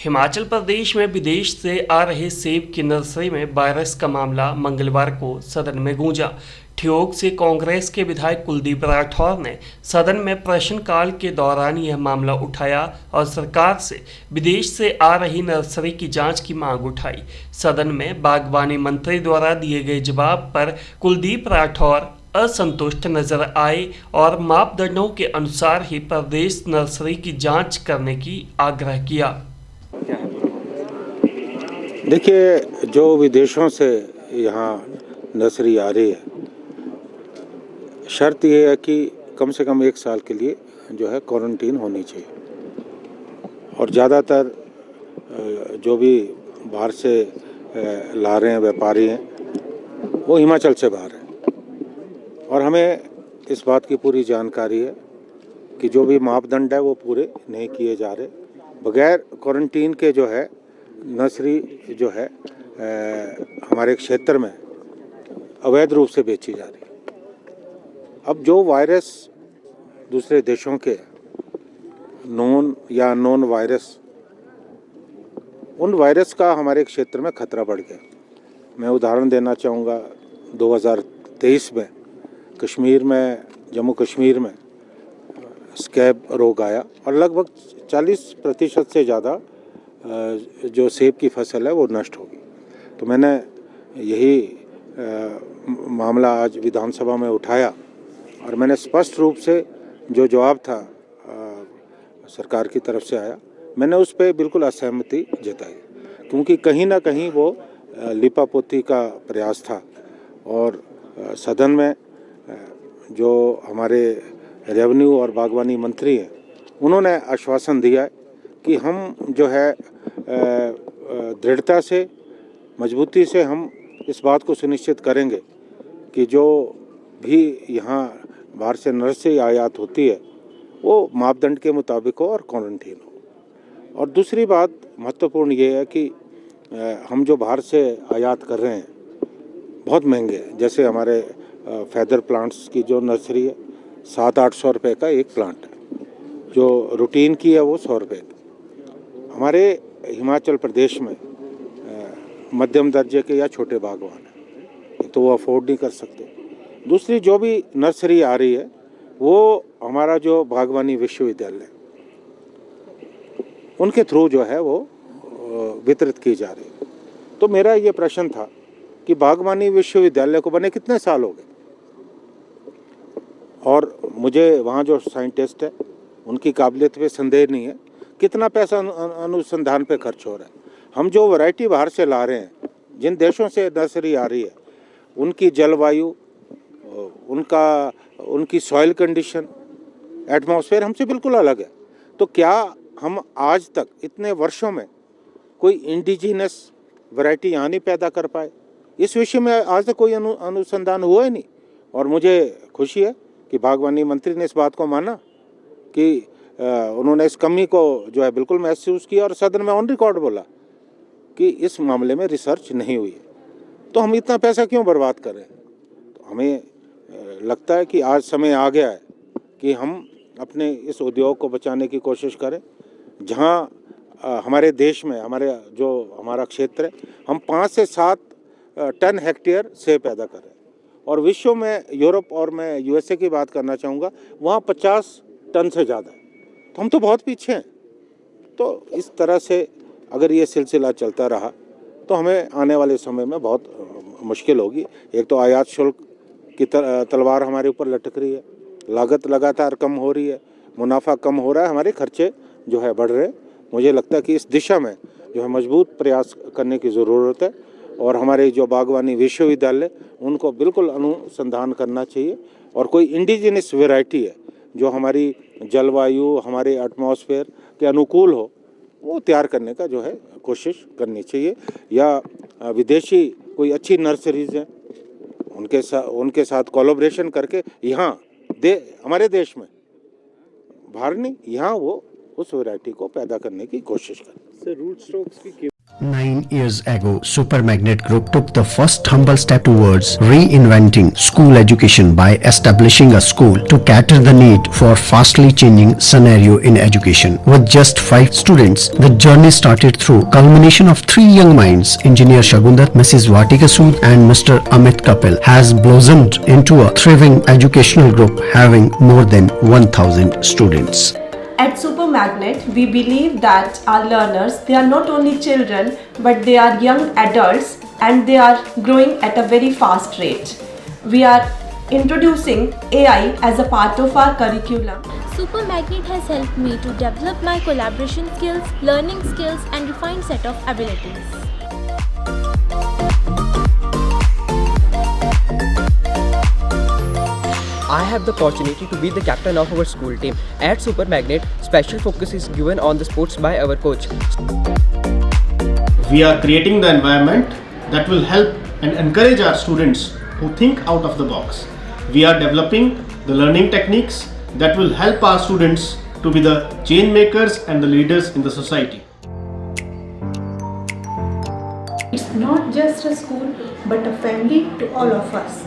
हिमाचल प्रदेश में विदेश से आ रहे सेब की नर्सरी में वायरस का मामला मंगलवार को सदन में गूंजा। ठियोग से कांग्रेस के विधायक कुलदीप राठौर ने सदन में प्रश्नकाल के दौरान यह मामला उठाया और सरकार से विदेश से आ रही नर्सरी की जांच की मांग उठाई। सदन में बागवानी मंत्री द्वारा दिए गए जवाब पर कुलदीप राठौर असंतुष्ट नजर आए और मापदंडों के अनुसार ही प्रदेश नर्सरी की जांच करने की आग्रह किया। देखिए, जो विदेशों से यहाँ नर्सरी आ रही है, शर्त ये है कि कम से कम 1 साल के लिए जो है क्वारंटीन होनी चाहिए। और ज़्यादातर जो भी बाहर से ला रहे हैं व्यापारी हैं, वो हिमाचल से बाहर हैं। और हमें इस बात की पूरी जानकारी है कि जो भी मापदंड है वो पूरे नहीं किए जा रहे। बगैर क्वारंटीन के जो है नर्सरी जो है हमारे क्षेत्र में अवैध रूप से बेची जा रही है। अब जो वायरस दूसरे देशों के नोन या अननोन वायरस, उन वायरस का हमारे क्षेत्र में खतरा बढ़ गया। मैं उदाहरण देना चाहूँगा, 2023 में कश्मीर में, जम्मू कश्मीर में स्कैब रोग आया और लगभग 40% से ज़्यादा जो सेब की फसल है वो नष्ट होगी। तो मैंने यही मामला आज विधानसभा में उठाया और मैंने स्पष्ट रूप से जो जवाब था सरकार की तरफ से आया, मैंने उस पर बिल्कुल असहमति जताई, क्योंकि कहीं ना कहीं वो लिपापोती का प्रयास था। और सदन में जो हमारे रेवेन्यू और बागवानी मंत्री हैं, उन्होंने आश्वासन दिया कि हम जो है दृढ़ता से, मजबूती से हम इस बात को सुनिश्चित करेंगे कि जो भी यहाँ बाहर से नर्सरी आयात होती है वो मापदंड के मुताबिक हो और क्वारंटीन हो। और दूसरी बात महत्वपूर्ण ये है कि हम जो बाहर से आयात कर रहे हैं बहुत महंगे हैं। जैसे हमारे फैदर प्लांट्स की जो नर्सरी है, 700-800 रुपये का एक प्लांट है, जो रूटीन की है वो 100 रुपये की। हमारे हिमाचल प्रदेश में मध्यम दर्जे के या छोटे बागवान हैं, तो वो अफोर्ड नहीं कर सकते। दूसरी जो भी नर्सरी आ रही है वो हमारा जो बागवानी विश्वविद्यालय, उनके थ्रू जो है वो वितरित की जा रही है। तो मेरा ये प्रश्न था कि बागवानी विश्वविद्यालय को बने कितने साल हो गए, और मुझे वहाँ जो साइंटिस्ट है उनकी काबिलियत पे संदेह नहीं है। कितना पैसा अनुसंधान पे खर्च हो रहा है। हम जो वैरायटी बाहर से ला रहे हैं, जिन देशों से नर्सरी आ रही है, उनकी जलवायु, उनकी सॉइल कंडीशन, एटमॉस्फेयर हमसे बिल्कुल अलग है। तो क्या हम आज तक इतने वर्षों में कोई इंडिजिनस वैरायटी यहाँ नहीं पैदा कर पाए? इस विषय में आज तक कोई अनुसंधान हुआ ही नहीं। और मुझे खुशी है कि बागवानी मंत्री ने इस बात को माना कि उन्होंने इस कमी को जो है बिल्कुल महसूस किया और सदन में ऑन रिकॉर्ड बोला कि इस मामले में रिसर्च नहीं हुई है। तो हम इतना पैसा क्यों बर्बाद कर रहे हैं? तो हमें लगता है कि आज समय आ गया है कि हम अपने इस उद्योग को बचाने की कोशिश करें। जहां हमारे देश में, हमारा क्षेत्र है, हम 5 से 7 टन हेक्टेयर सेब पैदा कर रहे हैं, और विश्व में, यूरोप और मैं यूएसए की बात करना चाहूँगा, वहाँ 50 टन से ज़्यादा है। तो हम तो बहुत पीछे हैं। तो इस तरह से अगर ये सिलसिला चलता रहा तो हमें आने वाले समय में बहुत मुश्किल होगी। एक तो आयात शुल्क की तलवार हमारे ऊपर लटक रही है, लागत लगातार कम हो रही है, मुनाफा कम हो रहा है, हमारे खर्चे जो है बढ़ रहे हैं। मुझे लगता है कि इस दिशा में जो है मजबूत प्रयास करने की ज़रूरत है, और हमारे जो बागवानी विश्वविद्यालय, उनको बिल्कुल अनुसंधान करना चाहिए, और कोई इंडिजिनस वैरायटी है जो हमारी जलवायु, हमारे एटमॉस्फेयर के अनुकूल हो, वो तैयार करने का जो है कोशिश करनी चाहिए। या विदेशी कोई अच्छी नर्सरीज हैं, उनके साथ कोलैबोरेशन करके यहाँ हमारे देश में, बाहर नहीं, यहाँ वो उस वैरायटी को पैदा करने की कोशिश करें। सर, रूट स्टॉक्स की 9 years ago, Supermagnet Group took the first humble step towards reinventing school education by establishing a school to cater the need for fastly changing scenario in education. With just 5 students, the journey started through culmination of 3 young minds, Engineer Shagundar, Mrs. Vatika Sood and Mr. Amit Kapil, has blossomed into a thriving educational group having more than 1,000 students. At Supermagnet, we believe that our learners, they are not only children, but they are young adults and they are growing at a very fast rate. We are introducing AI as a part of our curriculum. Supermagnet has helped me to develop my collaboration skills, learning skills and refined set of abilities. I have the opportunity to be the captain of our school team. At Supermagnet, special focus is given on the sports by our coach. We are creating the environment that will help and encourage our students who think out of the box. We are developing the learning techniques that will help our students to be the change makers and the leaders in the society. It's not just a school but a family to all of us.